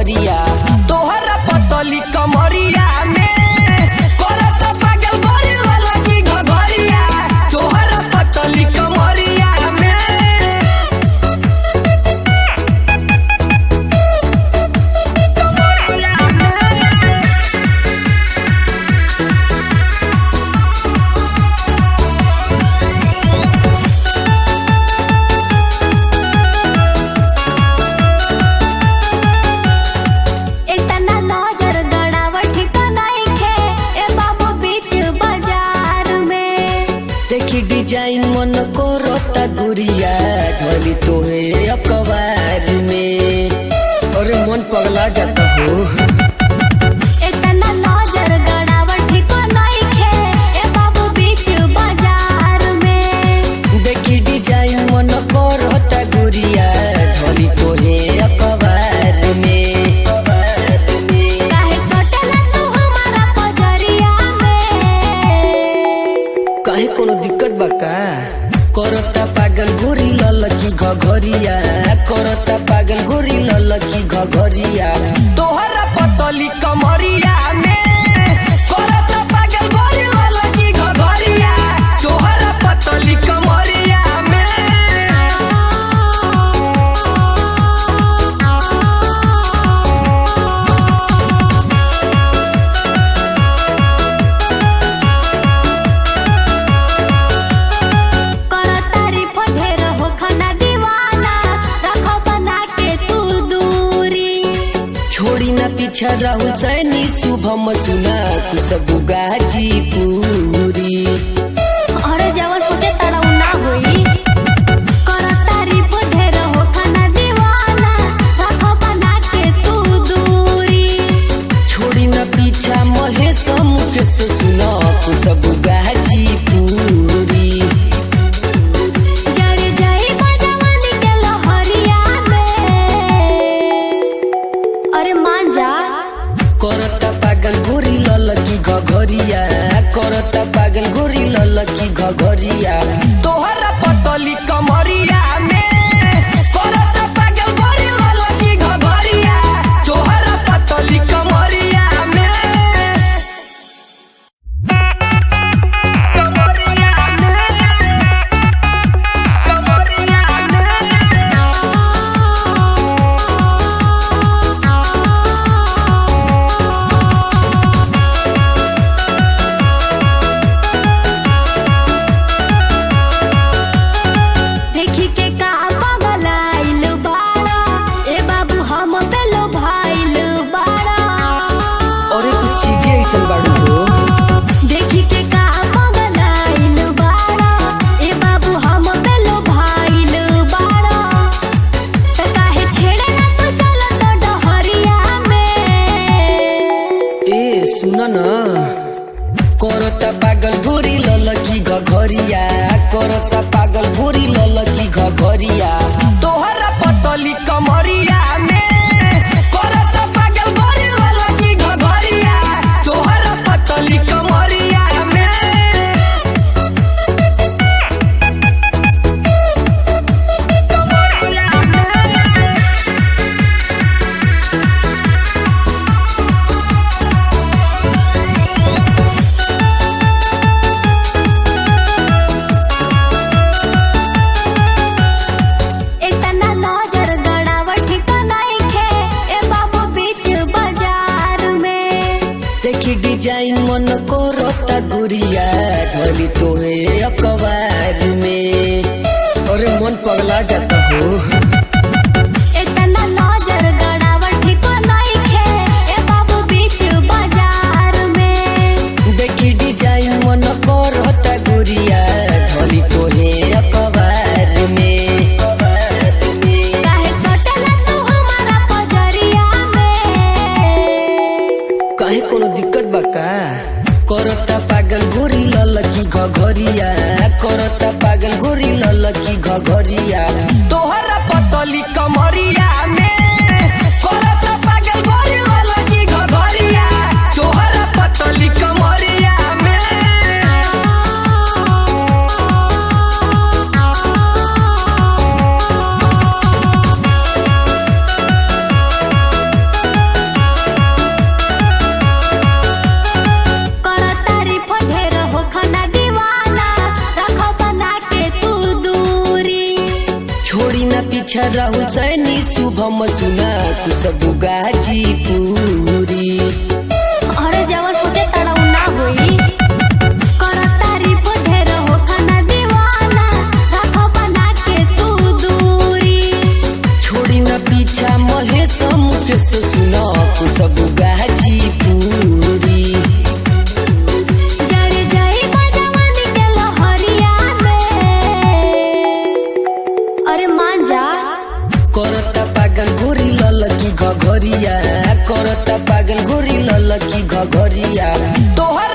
घघरिया तोहरा पतली कमरिया में करत पागल गोरी ललकी घघरिया तोहरा पतली कमरिया में डिजाइन मन को रोता गुड़िया ढोली तोहे अखबार में और मन पगला जाता हो इतना नजर गड़ावट को नइखे ए बाबू बीच बाजार में देखी डिजाइन मन को रोता गुड़िया ढोली तोहे अखबार में काहे सटला तू हमारा पजरिया में काहे कोनो दिक्कत बा का करता पागल गोरी ललकी घघरिया करता पागल गोरी ललकी घघरिया तोहरा पतली कमरिया में करता पागल गोरी ललकी घघरिया तोहरा पतली कमरिया में पीछा राहुल सैनी शुभम सुना सब गाजीपुरी अरे जवन सोचे तारा ना होई करतारी पढ़े रहो खाना दीवाना रखो बना के तू दूरी छोड़ी ना पीछा महेश मुकेश सुना सब गाजीपुरी जरे जाई बजवानी के लहरिया में अरे मान जा करता पागल गोरी ललकी घघरिया करता पागल गोरी ललकी घघरिया तोहरा पतली कमरिया में करता पागल गोरी ललकी घघरिया तोहरा पतली कमरिया में कमरिया में कमरिया देखी के का पगलाइल बाड़ा ए बाबू हम पे लो भाइल बाड़ा अरे तू चीजें ऐसा बाड़ू हो देखी के का पगलाइल बाड़ा ए बाबू हम पे लो भाइल बाड़ा त काहे छेड़ेला तू चल तो डहरिया में ए सुन न करता पागल गोरी ललकी घघरिया करता पागल गोरी ललकी घघरिया तोहरा पतली कमरिया में करता पागल गोरी ललकी घघरिया तोहरा पतली कमरिया में कमरिया में इतना नजर गड़ावट को नइखे ए बाबू बीच बाजार में देखी डिजाइन मन को रोता गुड़िया ढोली तोहे अखबार में अरे मन पगला जाता हो इतना नजर गड़ावट को नइखे ए बाबू बीच बाजार में देखी डिजाइन मन को रोता गुड़िया ढोली तोहे अखबार में काहे सटला तू हमारा पजरिया में काहे कोनो दिक्कत बा का करता पागल गोरी ललकी घघरिया करता पागल गोरी ललकी घघरिया तोहरा पतली कमरिया में करता पागल गोरी ललकी घघरिया तोहरा पतली कमरिया में पीछा राहुल सैनी शुभम सुना खुशबू गाजीपुरी। अरे जवन सोचे तारा उ ना होई करता रिपो ढेर हो खाना दीवाना रखो बना के तू दूरी। छोड़ी न पीछा महेश मुकेश सुना खुशबू गाजीपुरी। जड़ जाई बजवानी के लहरिया में अरे मान जा करता पागल गोरी ललकी घघरिया करता पागल गोरी ललकी घघरिया तोहर